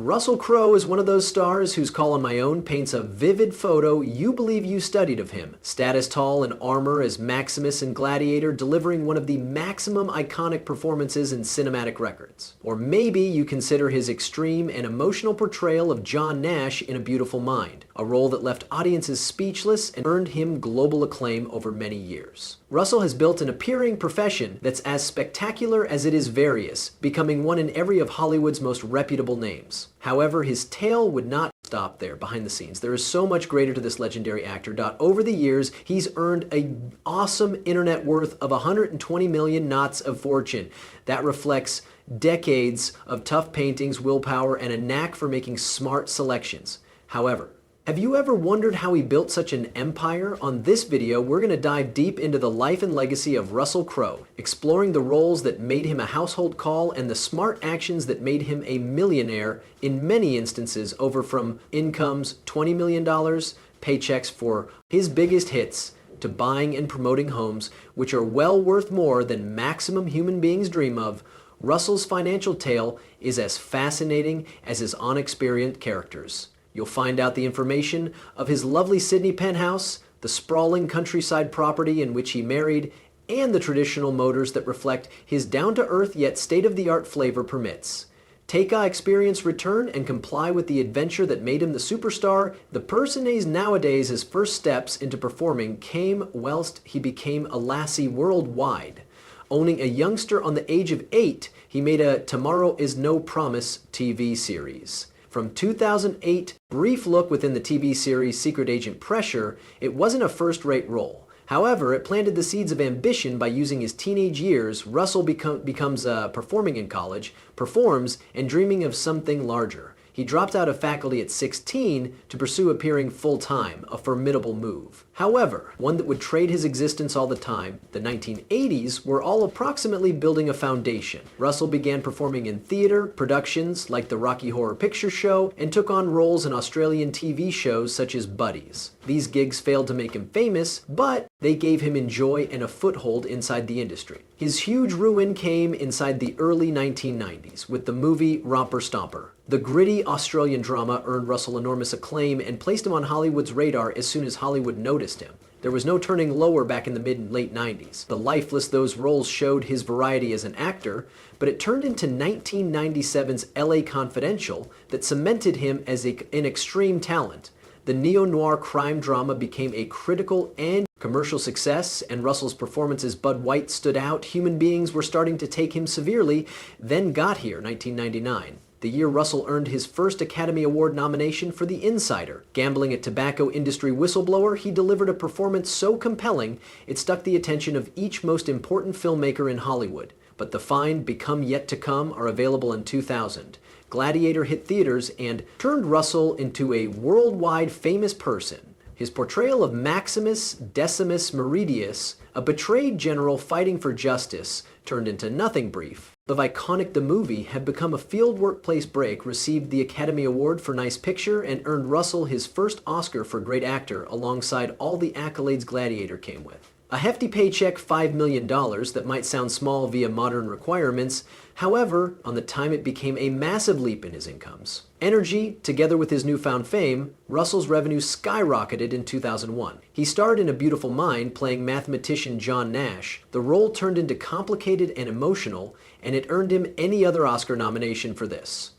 Russell Crowe is one of those stars whose Call on My Own paints a vivid photo you believe you studied of him. Status tall in armor as Maximus in Gladiator, delivering one of the maximum iconic performances in cinematic records. Or maybe you consider his extreme and emotional portrayal of John Nash in A Beautiful Mind, a role that left audiences speechless and earned him global acclaim over many years. Russell has built an appearing profession that's as spectacular as it is various, becoming one in every of Hollywood's most reputable names. However, his tale would not stop there behind the scenes. There is so much greater to this legendary actor. Over the years, he's earned an awesome internet worth of 120 million knots of fortune. That reflects decades of tough paintings, willpower, and a knack for making smart selections. However, have you ever wondered how he built such an empire? On this video, we're going to dive deep into the life and legacy of Russell Crowe, exploring the roles that made him a household call and the smart actions that made him a millionaire in many instances, over from incomes $20 million, paychecks for his biggest hits, to buying and promoting homes, which are well worth more than maximum human beings dream of. Russell's financial tale is as fascinating as his unexperienced characters. You'll find out the information of his lovely Sydney penthouse, the sprawling countryside property in which he married, and the traditional motors that reflect his down-to-earth yet state-of-the-art flavor permits. Take our experience return and comply with the adventure that made him the superstar. The person he's nowadays, his first steps into performing came whilst he became a lassie worldwide. Owning a youngster on the age of 8, he made a Tomorrow Is No Promise TV series. From 2008, brief look within the TV series Secret Agent Pressure, it wasn't a first-rate role. However, it planted the seeds of ambition by using his teenage years. Russell becomes performing in college, performs, and dreaming of something larger. He dropped out of faculty at 16 to pursue appearing full-time, a formidable move. However, one that would trade his existence all the time, the 1980s were all approximately building a foundation. Russell began performing in theater, productions like the Rocky Horror Picture Show, and took on roles in Australian TV shows such as Buddies. These gigs failed to make him famous, but they gave him enjoy and a foothold inside the industry. His huge ruin came inside the early 1990s with the movie Romper Stomper. The gritty Australian drama earned Russell enormous acclaim and placed him on Hollywood's radar as soon as Hollywood noticed him. There was no turning lower back in the mid and late 90s. The lifeless those roles showed his variety as an actor, but it turned into 1997's LA Confidential that cemented him as an extreme talent. The neo-noir crime drama became a critical and commercial success, and Russell's performance as Bud White stood out. Human beings were starting to take him severely. Then got here, 1999. The year Russell earned his first Academy Award nomination for The Insider. Gambling a tobacco industry whistleblower, he delivered a performance so compelling it stuck the attention of each most important filmmaker in Hollywood. But the fine Become Yet to Come are available in 2000. Gladiator hit theaters and turned Russell into a worldwide famous person. His portrayal of Maximus Decimus Meridius, a betrayed general fighting for justice, turned into nothing brief. The iconic The Movie had become a field workplace break, received the Academy Award for Nice Picture, and earned Russell his first Oscar for Great Actor alongside all the accolades Gladiator came with. A hefty paycheck, $5 million, that might sound small via modern requirements. However, on the time it became a massive leap in his incomes. Energy, together with his newfound fame, Russell's revenue skyrocketed in 2001. He starred in A Beautiful Mind playing mathematician John Nash. The role turned into complicated and emotional, and it earned him any other Oscar nomination for this.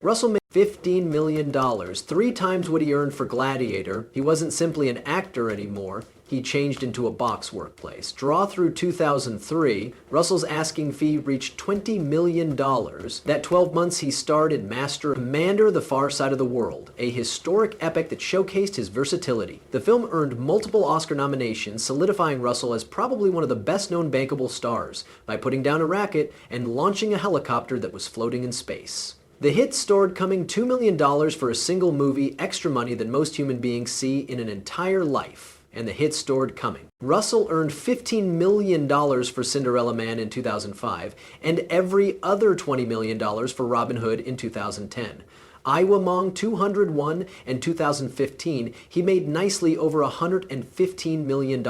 Russell made $15 million, 3 times what he earned for Gladiator. He wasn't simply an actor anymore. He changed into a box workplace. Draw through 2003, Russell's asking fee reached $20 million. That 12 months he starred in Master Commander: The Far Side of the World, a historic epic that showcased his versatility. The film earned multiple Oscar nominations, solidifying Russell as probably one of the best-known bankable stars by putting down a racket and launching a helicopter that was floating in space. The hit stored coming $2 million for a single movie, extra money than most human beings see in an entire life. And the hit stored coming. Russell earned $15 million for Cinderella Man in 2005, and every other $20 million for Robin Hood in 2010. Iowa Mong 201 and 2015, he made nicely over $115 million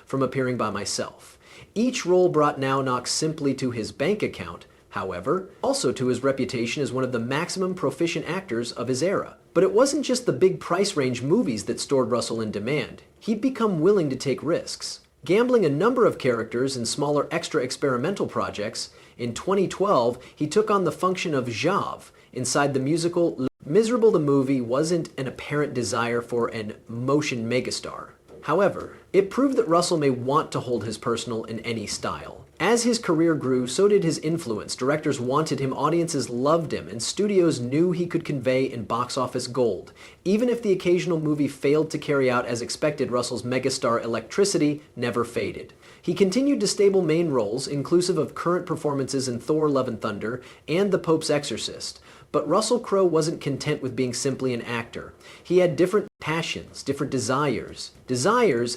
from appearing by myself. Each role brought now knocks simply to his bank account. however, also to his reputation as one of the maximum proficient actors of his era. But it wasn't just the big price range movies that stored Russell in demand. He'd become willing to take risks. Gambling a number of characters in smaller extra experimental projects, in 2012 he took on the function of Jav inside the musical. Miserable the movie wasn't an apparent desire for an motion megastar. However, it proved that Russell may want to hold his personal in any style. As his career grew, so did his influence. Directors wanted him, audiences loved him, and studios knew he could convey in box office gold. Even if the occasional movie failed to carry out as expected, Russell's megastar electricity never faded. He continued to stable main roles, inclusive of current performances in Thor: Love and Thunder and The Pope's Exorcist. But Russell Crowe wasn't content with being simply an actor. He had different passions, different desires,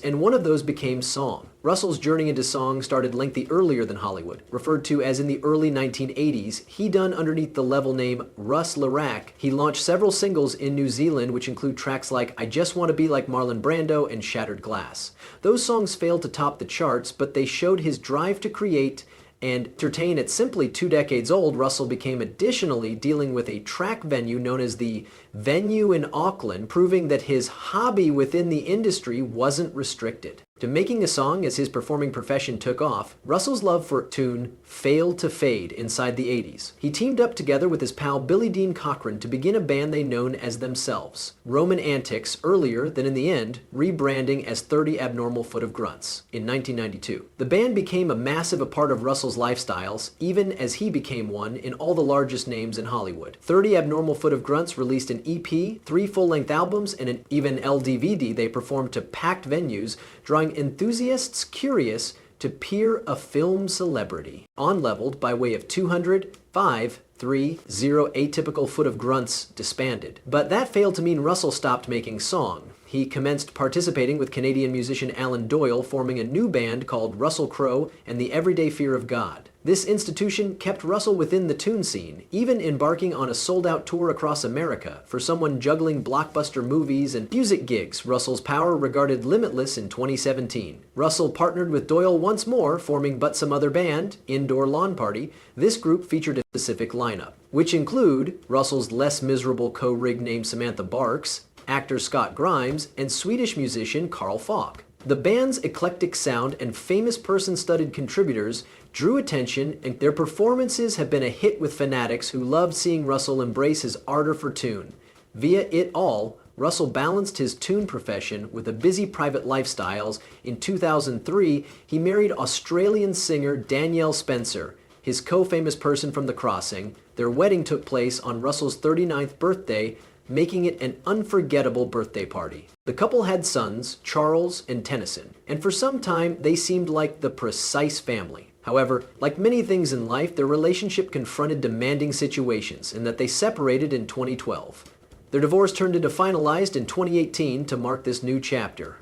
and one of those became song. Russell's journey into song started lengthy earlier than Hollywood. Referred to as in the early 1980s, he done underneath the level name Russ Larac. He launched several singles in New Zealand, which include tracks like I Just Want to Be Like Marlon Brando and Shattered Glass. Those songs failed to top the charts, but they showed his drive to create and entertain. At simply 2 decades old, Russell became additionally dealing with a track venue known as the Venue in Auckland, proving that his hobby within the industry wasn't restricted to making a song. As his performing profession took off, Russell's love for tune failed to fade inside the 80s. He teamed up together with his pal Billy Dean Cochran to begin a band they known as themselves, Roman Antics, earlier than in the end, rebranding as 30 Abnormal Foot of Grunts in 1992. The band became a massive part of Russell's lifestyles, even as he became one in all the largest names in Hollywood. 30 Abnormal Foot of Grunts released an EP, 3 full-length albums, and an even LDVD. They performed to packed venues, drawing enthusiasts curious to peer a film celebrity. On Leveled, by way of 200, 5, 3, 0 Atypical Foot of Grunts disbanded. But that failed to mean Russell stopped making song. He commenced participating with Canadian musician Alan Doyle, forming a new band called Russell Crowe and the Everyday Fear of God. This institution kept Russell within the tune scene, even embarking on a sold-out tour across America. For someone juggling blockbuster movies and music gigs, Russell's power regarded limitless in 2017. Russell partnered with Doyle once more, forming But Some Other Band, Indoor Lawn Party. This group featured a specific lineup, which include Russell's less miserable co-rig named Samantha Barks, actor Scott Grimes, and Swedish musician Carl Falk. The band's eclectic sound and famous person-studded contributors drew attention, and their performances have been a hit with fanatics who loved seeing Russell embrace his ardor for tune. Via it all, Russell balanced his tune profession with a busy private lifestyle. In 2003, he married Australian singer Danielle Spencer, his co-famous person from The Crossing. Their wedding took place on Russell's 39th birthday, making it an unforgettable birthday party. The couple had sons, Charles and Tennyson, and for some time they seemed like the precise family. However, like many things in life, their relationship confronted demanding situations, in that they separated in 2012. Their divorce turned into finalized in 2018 to mark this new chapter.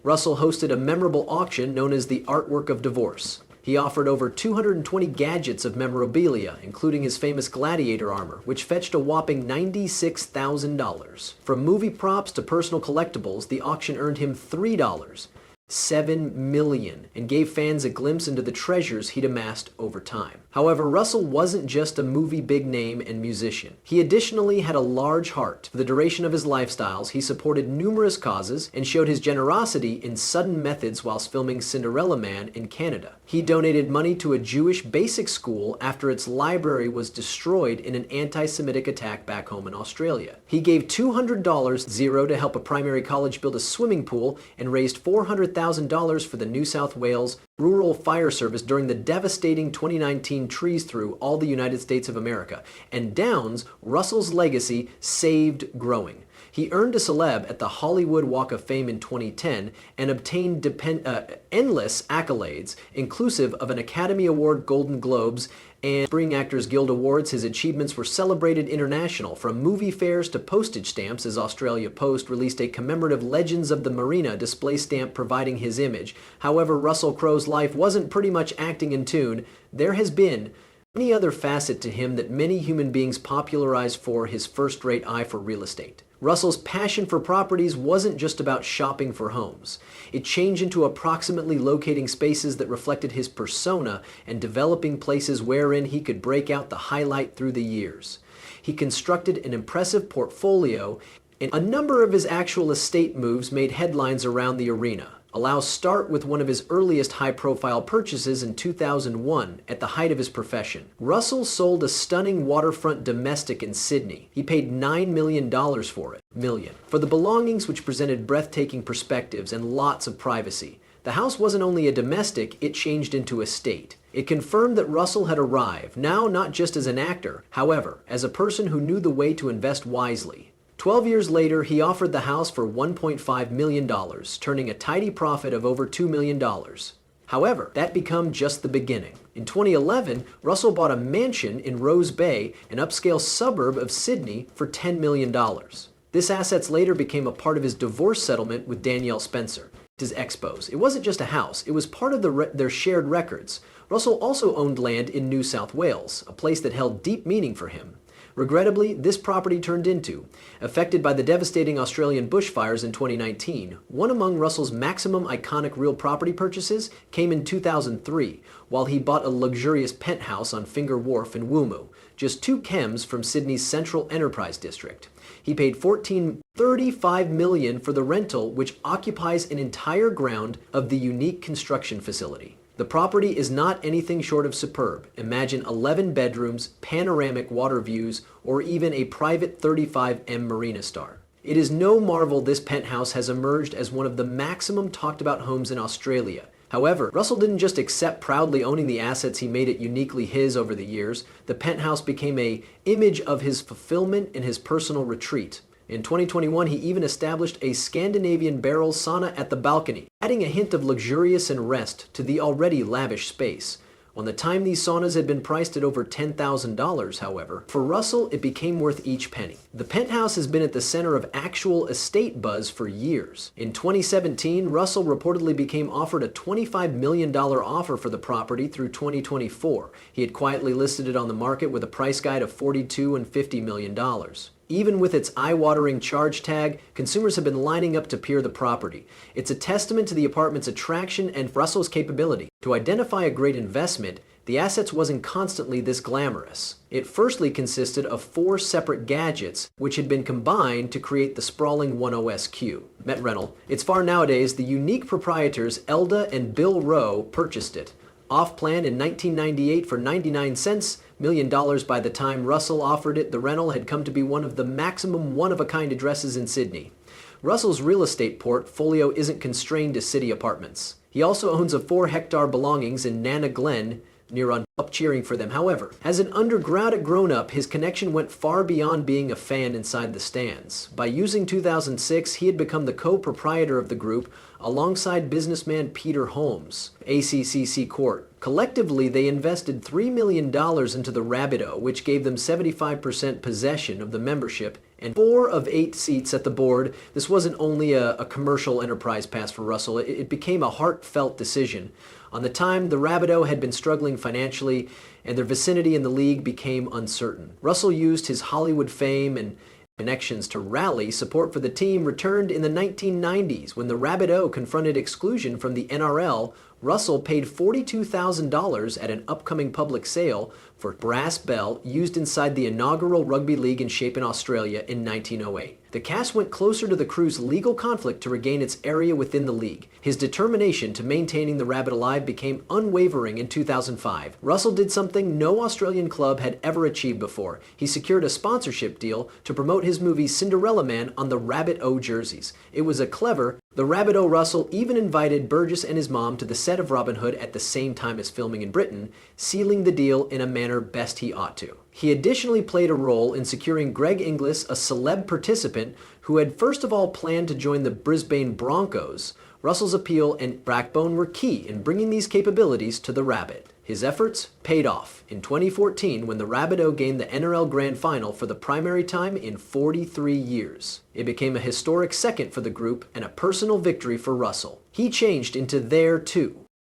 Russell hosted a memorable auction known as the Artwork of Divorce. He offered over 220 gadgets of memorabilia, including his famous Gladiator armor, which fetched a whopping $96,000. From movie props to personal collectibles, the auction earned him $3, $7 million, and gave fans a glimpse into the treasures he'd amassed over time. However, Russell wasn't just a movie big name and musician. He additionally had a large heart. For the duration of his lifestyles, he supported numerous causes and showed his generosity in sudden methods whilst filming Cinderella Man in Canada. He donated money to a Jewish basic school after its library was destroyed in an anti-Semitic attack back home in Australia. He gave $200 to help a primary college build a swimming pool, and raised $400,000 for the New South Wales Rural Fire Service during the devastating 2019 trees through all the United States of America. And Downs, Russell's legacy saved growing. He earned a celeb at the Hollywood Walk of Fame in 2010 and obtained endless accolades, inclusive of an Academy Award, Golden Globes, and Screen Actors Guild Awards. His achievements were celebrated international, from movie fairs to postage stamps, as Australia Post released a commemorative Legends of the Marina display stamp providing his image. However, Russell Crowe's life wasn't pretty much acting in tune. There has been any other facet to him that many human beings popularized for his first-rate eye for real estate. Russell's passion for properties wasn't just about shopping for homes. It changed into approximately locating spaces that reflected his persona and developing places wherein he could break out the highlight through the years. He constructed an impressive portfolio, and a number of his actual estate moves made headlines around the arena. Allow start with one of his earliest high-profile purchases in 2001, at the height of his profession. Russell sold a stunning waterfront domestic in Sydney. He paid $9 million for it. For the belongings, which presented breathtaking perspectives and lots of privacy. The house wasn't only a domestic, it changed into a state. It confirmed that Russell had arrived, now not just as an actor, however, as a person who knew the way to invest wisely. 12 years later, he offered the house for $1.5 million, turning a tidy profit of over $2 million. However, that became just the beginning. In 2011, Russell bought a mansion in Rose Bay, an upscale suburb of Sydney, for $10 million. This asset later became a part of his divorce settlement with Danielle Spencer, his expos. It wasn't just a house, it was part of their shared records. Russell also owned land in New South Wales, a place that held deep meaning for him. Regrettably, this property turned into, affected by the devastating Australian bushfires in 2019. One among Russell's maximum iconic real property purchases came in 2003, while he bought a luxurious penthouse on Finger Wharf in Woomu, just 2 kms from Sydney's Central Enterprise District. He paid $35 million for the rental, which occupies an entire ground of the unique construction facility. The property is not anything short of superb. Imagine 11 bedrooms, panoramic water views, or even a private 35M Marina Star. It is no marvel this penthouse has emerged as one of the maximum talked about homes in Australia. However, Russell didn't just accept proudly owning the assets he made it uniquely his over the years. The penthouse became an image of his fulfillment and his personal retreat. In 2021, he even established a Scandinavian barrel sauna at the balcony, adding a hint of luxurious and rest to the already lavish space. On the time these saunas had been priced at over $10,000, however, for Russell it became worth each penny. The penthouse has been at the center of actual estate buzz for years. In 2017, Russell reportedly became offered a $25 million offer for the property through 2024. He had quietly listed it on the market with a price guide of $42 and $50 million. Even with its eye-watering charge tag, consumers have been lining up to peer the property. It's a testament to the apartment's attraction and Russell's capability. To identify a great investment, the assets wasn't constantly this glamorous. It firstly consisted of 4 separate gadgets, which had been combined to create the sprawling 10SQ. Met rental. It's far nowadays, the unique proprietors Elda and Bill Rowe purchased it. Off-plan in 1998 for 99 cents, $1 million by the time Russell offered it, the rental had come to be one of the maximum one-of-a-kind addresses in Sydney. Russell's real estate portfolio isn't constrained to city apartments. He also owns a 4-hectare belongings in Nana Glen, near up cheering for them. However, as an underground grown-up, his connection went far beyond being a fan inside the stands. By using 2006, he had become the co-proprietor of the group alongside businessman Peter Holmes, ACCC Court. Collectively, they invested $3 million into the Rabbitoh, which gave them 75% possession of the membership and 4 of 8 seats at the board. This wasn't only a commercial enterprise pass for Russell, it became a heartfelt decision. On the time, the Rabbitoh had been struggling financially, and their vicinity in the league became uncertain. Russell used his Hollywood fame and connections to rally support for the team returned in the 1990s. When the Rabbitoh confronted exclusion from the NRL, Russell paid $42,000 at an upcoming public sale for brass bell used inside the inaugural rugby league in shape in Australia in 1908. The cast went closer to the crew's legal conflict to regain its area within the league. His determination to maintaining the Rabbit alive became unwavering in 2005. Russell did something no Australian club had ever achieved before. He secured a sponsorship deal to promote his movie Cinderella Man on the Rabbitoh jerseys. It was a clever. The Rabbitoh Russell even invited Burgess and his mom to the set of Robin Hood at the same time as filming in Britain, sealing the deal in a manner best he ought to. He additionally played a role in securing Greg Inglis, a celeb participant who had first of all planned to join the Brisbane Broncos. Russell's appeal and backbone were key in bringing these capabilities to the Rabbit. His efforts paid off in 2014 when the Rabbitoh gained the NRL Grand Final for the primary time in 43 years. It became a historic second for the group and a personal victory for Russell. He changed into their too.